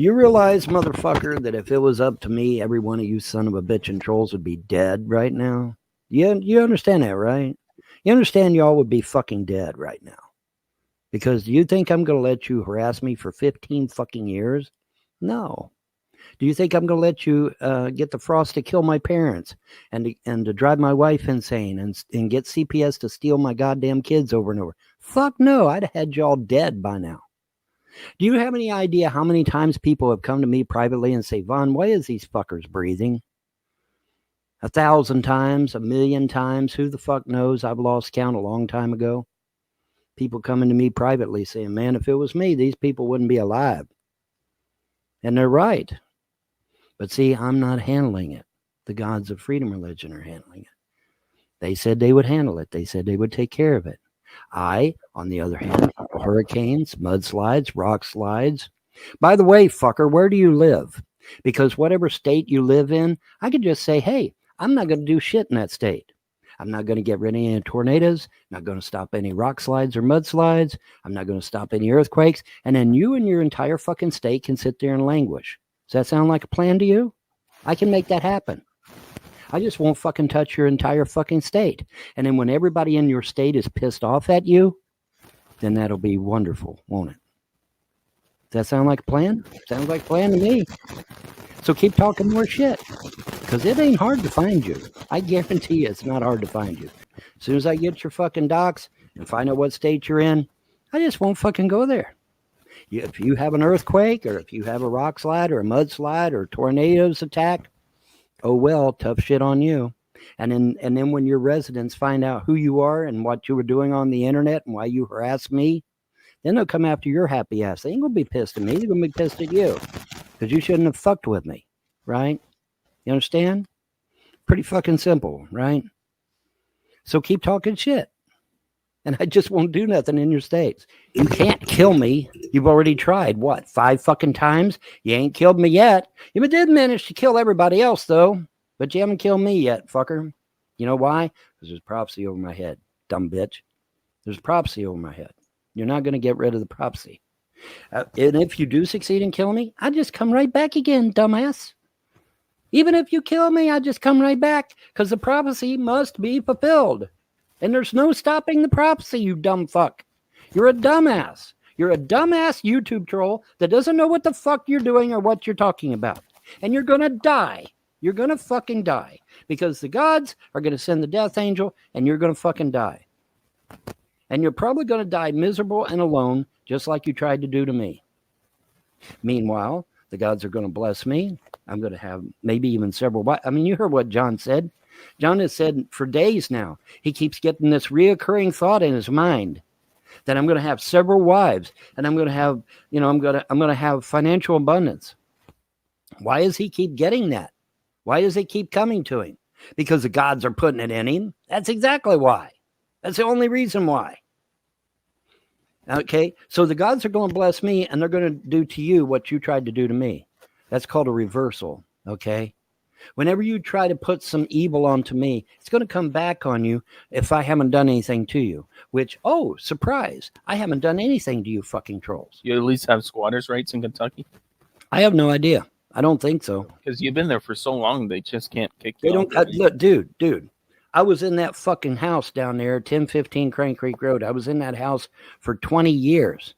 Do you realize, motherfucker, that if it was up to me, every one of you son of a bitch and trolls would be dead right now? You understand that, right? You understand y'all would be fucking dead right now. Because do you think I'm going to let you harass me for 15 fucking years? No. Do you think I'm going to let you get the frost to kill my parents and to drive my wife insane and get CPS to steal my goddamn kids over and over? Fuck no. I'd have had y'all dead by now. Do you have any idea how many times people have come to me privately and say, Vaughn, why is these fuckers breathing? 1,000 times, 1,000,000 times. Who the fuck knows? I've lost count a long time ago. People coming to me privately saying, man, if it was me, these people wouldn't be alive. And they're right. But see, I'm not handling it. The gods of freedom religion are handling it. They said they would handle it. They said they would take care of it. I, on the other hand, hurricanes, mudslides, rock slides. By the way, fucker, where do you live? Because whatever state you live in, I could just say, hey, I'm not going to do shit in that state. I'm not going to get rid of any tornadoes. I'm not going to stop any rock slides or mudslides. I'm not going to stop any earthquakes. And then you and your entire fucking state can sit there and languish. Does that sound like a plan to you? I can make that happen. I just won't fucking touch your entire fucking state. And then when everybody in your state is pissed off at you, then that'll be wonderful, won't it? Does that sound like a plan? Sounds like a plan to me. So keep talking more shit. Because it ain't hard to find you. I guarantee you it's not hard to find you. As soon as I get your fucking docs and find out what state you're in, I just won't fucking go there. If you have an earthquake or if you have a rock slide or a mudslide or tornadoes attack, oh well, tough shit on you. And then when your residents find out who you are and what you were doing on the internet and why you harassed me, then they'll come after your happy ass. They ain't gonna be pissed at me. They're gonna be pissed at you because you shouldn't have fucked with me, right? You understand? Pretty fucking simple, right? So keep talking shit. And I just won't do nothing in your states. You can't kill me. You've already tried, what, 5 fucking times? You ain't killed me yet. You did manage to kill everybody else, though. But you haven't killed me yet, fucker. You know why? Because there's prophecy over my head, dumb bitch. There's prophecy over my head. You're not going to get rid of the prophecy. And if you do succeed in killing me, I just come right back again, dumbass. Even if you kill me, I just come right back because the prophecy must be fulfilled. And there's no stopping the prophecy, you dumb fuck. You're a dumbass. You're a dumbass YouTube troll that doesn't know what the fuck you're doing or what you're talking about. And you're going to die. You're going to fucking die. Because the gods are going to send the death angel and you're going to fucking die. And you're probably going to die miserable and alone, just like you tried to do to me. Meanwhile, the gods are going to bless me. I'm going to have maybe even several. I mean, you heard what John said. John has said for days now, he keeps getting this reoccurring thought in his mind that I'm going to have several wives and I'm going to have, I'm going to have financial abundance. Why does he keep getting that? Why does it keep coming to him? Because the gods are putting it in him. That's exactly why. That's the only reason why. Okay, so the gods are going to bless me and they're going to do to you what you tried to do to me. That's called a reversal, okay? Whenever you try to put some evil onto me, it's going to come back on you if I haven't done anything to you. Which, oh, surprise, I haven't done anything to you fucking trolls. You at least have squatters' rights in Kentucky? I have no idea. I don't think so. Because you've been there for so long, they just can't kick you out. Look, dude, I was in that fucking house down there, 1015 Crane Creek Road. I was in that house for 20 years.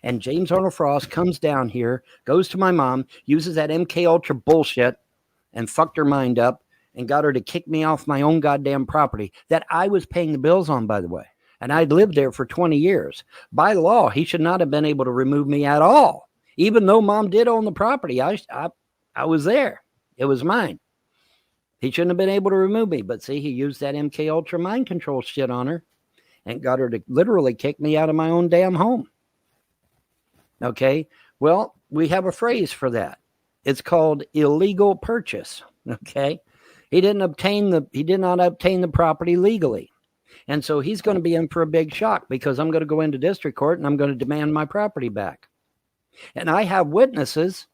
And James Arnold Frost comes down here, goes to my mom, uses that MK Ultra bullshit, and fucked her mind up and got her to kick me off my own goddamn property that I was paying the bills on, by the way. And I'd lived there for 20 years. By law, he should not have been able to remove me at all. Even though mom did own the property, I was there. It was mine. He shouldn't have been able to remove me. But see, he used that MK Ultra mind control shit on her and got her to literally kick me out of my own damn home. Okay, well, we have a phrase for that. It's called illegal purchase. Okay, he did not obtain the property legally, and so he's going to be in for a big shock because I'm going to go into district court and I'm going to demand my property back. And I have witnesses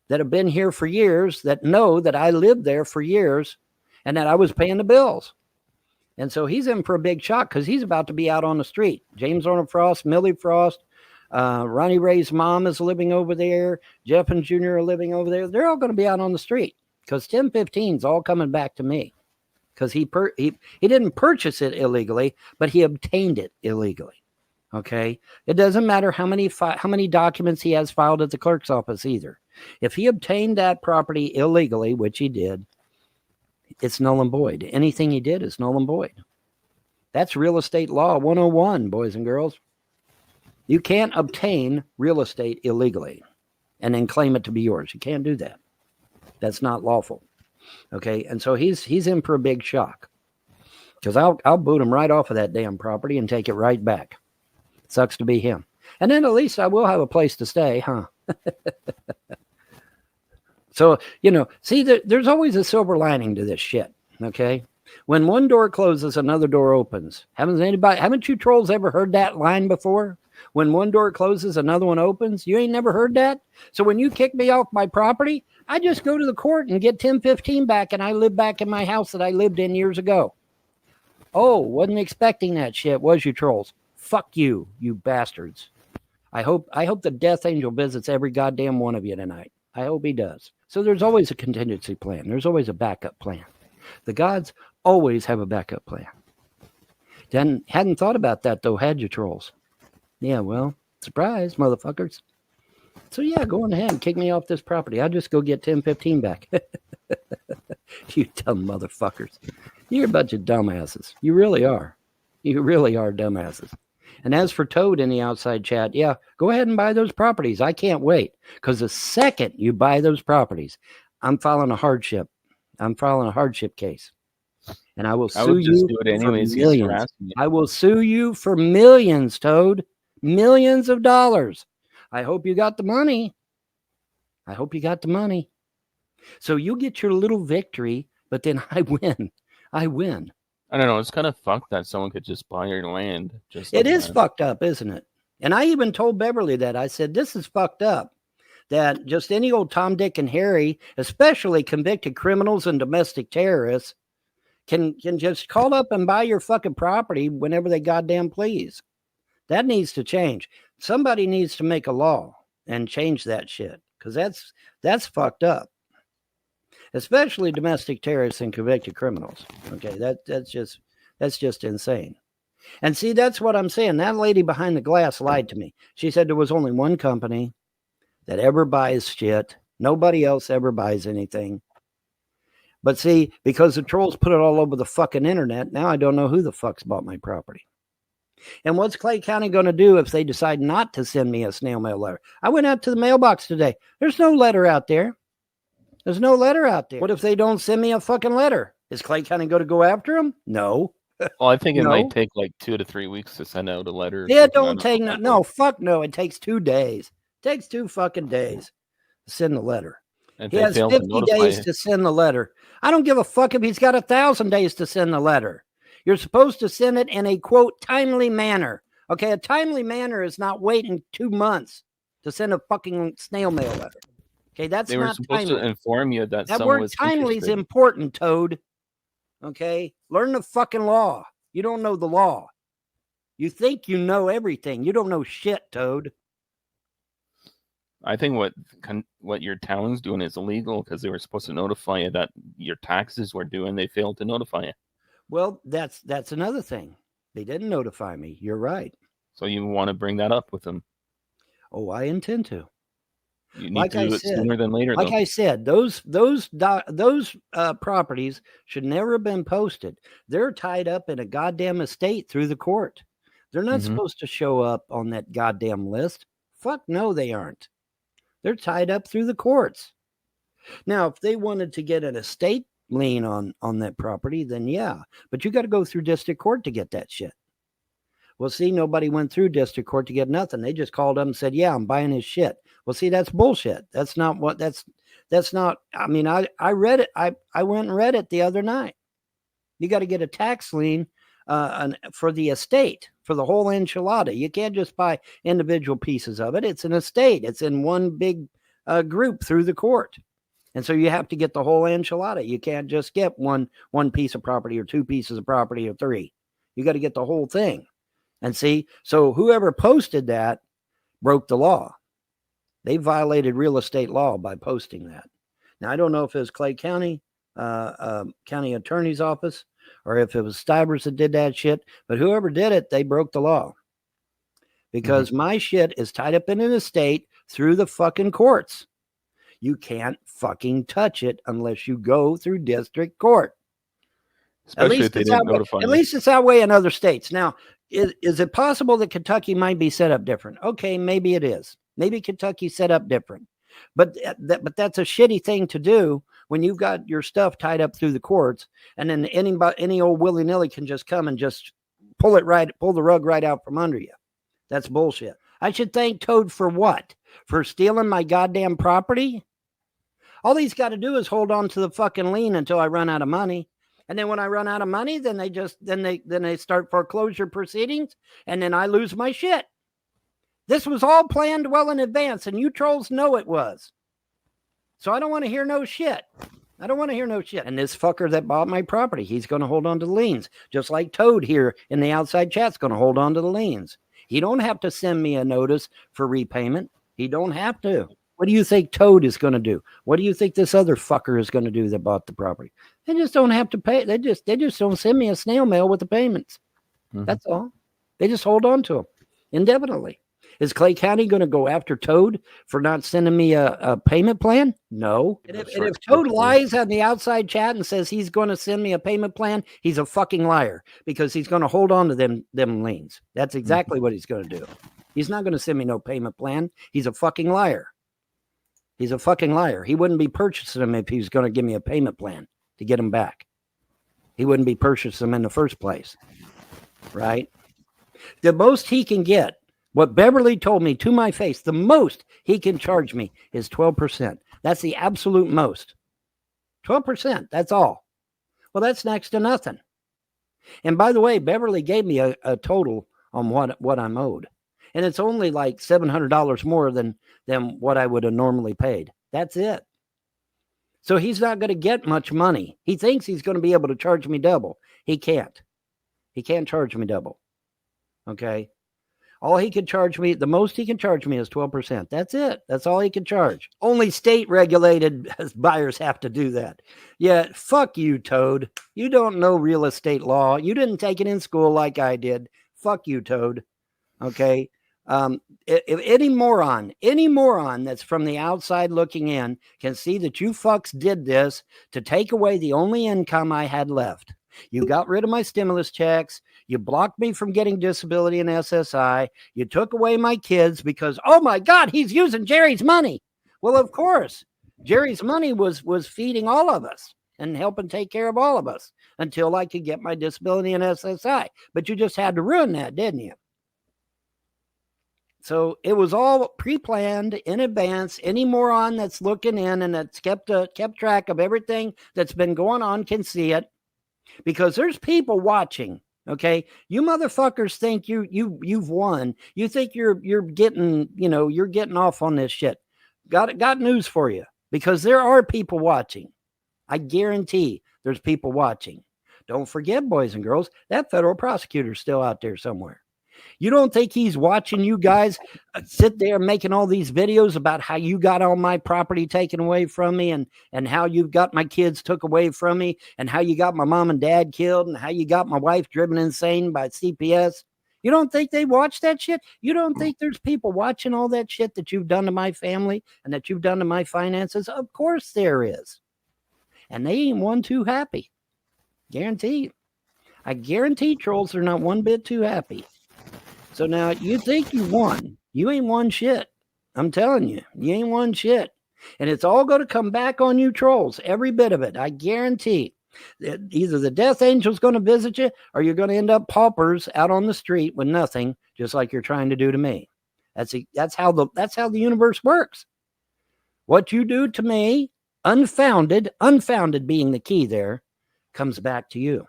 that have been here for years that know that I lived there for years and that I was paying the bills. And so he's in for a big shock because he's about to be out on the street. James Arnold Frost, Millie Frost, Ronnie Ray's mom is living over there. Jeff and Junior are living over there. They're all going to be out on the street because 1015 is all coming back to me because he didn't purchase it illegally, but he obtained it illegally. Okay, it doesn't matter how many documents he has filed at the clerk's office either. If he obtained that property illegally, which he did, it's null and void. Anything he did is null and void. That's real estate law 101, boys and girls. You can't obtain real estate illegally and then claim it to be yours. You can't do that. That's not lawful. Okay, and so he's in for a big shock because I'll boot him right off of that damn property and take it right back. Sucks to be him. And then at least I will have a place to stay, huh? So, see, there's always a silver lining to this shit, okay? When one door closes, another door opens. Haven't you trolls ever heard that line before? When one door closes, another one opens? You ain't never heard that? So when you kick me off my property, I just go to the court and get 1015 back, and I live back in my house that I lived in years ago. Oh, wasn't expecting that shit, was you trolls? Fuck you, you bastards. I hope the death angel visits every goddamn one of you tonight. I hope he does. So there's always a contingency plan. There's always a backup plan. The gods always have a backup plan. Hadn't thought about that, though, had you trolls? Yeah, well, surprise, motherfuckers. So, yeah, go on ahead and kick me off this property. I'll just go get 1015 back. You dumb motherfuckers. You're a bunch of dumbasses. You really are. You really are dumbasses. And as for Toad in the outside chat, yeah, go ahead and buy those properties. I can't wait. Because the second you buy those properties, I'm filing a hardship. I'm filing a hardship case. And I will sue you for millions. I will sue you for millions, Toad. Millions of dollars. I hope you got the money. I hope you got the money. So you get your little victory, but then I win. I win. I don't know. It's kind of fucked that someone could just buy your land. It is fucked up, isn't it? And I even told Beverly that. I said, this is fucked up. That just any old Tom, Dick, and Harry, especially convicted criminals and domestic terrorists, can just call up and buy your fucking property whenever they goddamn please. That needs to change. Somebody needs to make a law and change that shit because that's fucked up. Especially domestic terrorists and convicted criminals. Okay, that's just insane. And see, that's what I'm saying. That lady behind the glass lied to me. She said there was only one company that ever buys shit. Nobody else ever buys anything. But see, because the trolls put it all over the fucking internet, now I don't know who the fuck's bought my property. And what's Clay County going to do if they decide not to send me a snail mail letter? I went out to the mailbox today. There's no letter out there. There's no letter out there. What if they don't send me a fucking letter? Is Clay County going to go after them? No. Well, I think it might take like 2 to 3 weeks to send out a letter. Yeah, don't take no. Fuck no. It takes 2 days. It takes 2 fucking days to send the letter. He has 50 days to send the letter. I don't give a fuck if he's got 1,000 days to send the letter. You're supposed to send it in a, quote, timely manner. Okay, a timely manner is not waiting 2 months to send a fucking snail mail letter. Okay, that's not timely. They were supposed to inform you that that word timely is important, Toad. Okay, learn the fucking law. You don't know the law. You think you know everything. You don't know shit, Toad. I think what your town's doing is illegal because they were supposed to notify you that your taxes were due and they failed to notify you. Well, that's another thing. They didn't notify me. You're right. So you want to bring that up with them? Oh, I intend to. You need to do it sooner than later. Like I said, those properties should never have been posted. They're tied up in a goddamn estate through the court. They're not supposed to show up on that goddamn list. Fuck no, they aren't. They're tied up through the courts. Now, if they wanted to get an estate lien on that property, then yeah. But you got to go through district court to get that shit. Well, see, nobody went through district court to get nothing. They just called up and said, yeah, I'm buying his shit. Well, see, that's bullshit. That's not what that's not. I mean, I read it. I went and read it the other night. You got to get a tax lien for the estate, for the whole enchilada. You can't just buy individual pieces of it. It's an estate. It's in one big group through the court. And so you have to get the whole enchilada. You can't just get one piece of property or 2 pieces of property or 3. You got to get the whole thing. And see, so whoever posted that broke the law. They violated real estate law by posting that. Now, I don't know if it was Clay County, county attorney's office, or if it was Stivers that did that shit, but whoever did it, they broke the law. Because my shit is tied up in an estate through the fucking courts. You can't fucking touch it unless you go through district court. Especially if they didn't notify you. At least it's that way in other states. Now, is it possible that Kentucky might be set up different? Okay, maybe it is. Maybe Kentucky's set up different. But that's a shitty thing to do when you've got your stuff tied up through the courts, and then any old willy-nilly can just come and just pull the rug right out from under you. That's bullshit. I should thank Toad for what? For stealing my goddamn property? All he's got to do is hold on to the fucking lien until I run out of money. And then when I run out of money, then they start foreclosure proceedings, and then I lose my shit. This was all planned well in advance, and you trolls know it was. So I don't want to hear no shit. I don't want to hear no shit. And this fucker that bought my property, he's going to hold on to the liens. Just like Toad here in the outside chat's going to hold on to the liens. He don't have to send me a notice for repayment. He don't have to. What do you think Toad is going to do? What do you think this other fucker is going to do that bought the property? They just don't have to pay. They just don't send me a snail mail with the payments. That's all. They just hold on to them indefinitely. Is Clay County going to go after Toad for not sending me a payment plan? No. And if Toad lies on the outside chat and says he's going to send me a payment plan, he's a fucking liar, because he's going to hold on to them liens. That's exactly what he's going to do. He's not going to send me no payment plan. He's a fucking liar. He's a fucking liar. He wouldn't be purchasing them if he was going to give me a payment plan to get them back. He wouldn't be purchasing them in the first place. Right? The most he can get, what Beverly told me to my face, the most he can charge me is 12%. That's the absolute most. 12%, that's all. Well, that's next to nothing. And by the way, Beverly gave me a total on what I'm owed. And it's only like $700 more than what I would have normally paid. That's it. So he's not going to get much money. He thinks he's going to be able to charge me double. He can't. He can't charge me double. Okay? All he can charge me, the most he can charge me is 12%. That's it. That's all he can charge. Only state-regulated buyers have to do that. Yeah, fuck you, Toad. You don't know real estate law. You didn't take it in school like I did. Fuck you, Toad. Okay? If any moron that's from the outside looking in can see that you fucks did this to take away the only income I had left. You got rid of my stimulus checks. You blocked me from getting disability and SSI. You took away my kids because, oh my God, he's using Jerry's money. Well, of course, Jerry's money was feeding all of us and helping take care of all of us until I could get my disability and SSI. But you just had to ruin that, didn't you? So it was all pre-planned in advance. Any moron that's looking in and that's kept track of everything that's been going on can see it, because there's people watching. Okay, you motherfuckers think you've won. You think you're getting you're getting off on this shit. Got news for you, because there are people watching. I guarantee there's people watching. Don't forget, boys and girls, that federal prosecutor's still out there somewhere. You don't think he's watching you guys sit there making all these videos about how you got all my property taken away from me and how you've got my kids took away from me and how you got my mom and dad killed and how you got my wife driven insane by CPS? You don't think they watch that shit? You don't think there's people watching all that shit that you've done to my family and that you've done to my finances? Of course there is. And they ain't one too happy. Guaranteed. I guarantee trolls are not one bit too happy. So now you think you won. You ain't won shit. I'm telling you, you ain't won shit. And it's all going to come back on you trolls. Every bit of it. I guarantee. Either the death angel's going to visit you or you're going to end up paupers out on the street with nothing, just like you're trying to do to me. That's how the universe works. What you do to me, unfounded being the key there, comes back to you.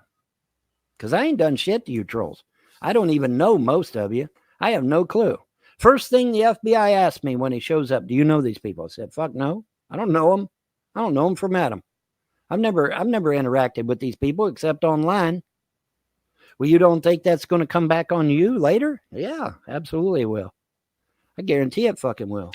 Because I ain't done shit to you trolls. I don't even know most of you. I have no clue. First thing the FBI asked me when he shows up, do you know these people? I said, fuck no. I don't know them. I don't know them from Adam. I've never interacted with these people except online. Well, you don't think that's going to come back on you later? Yeah, absolutely will. I guarantee it fucking will.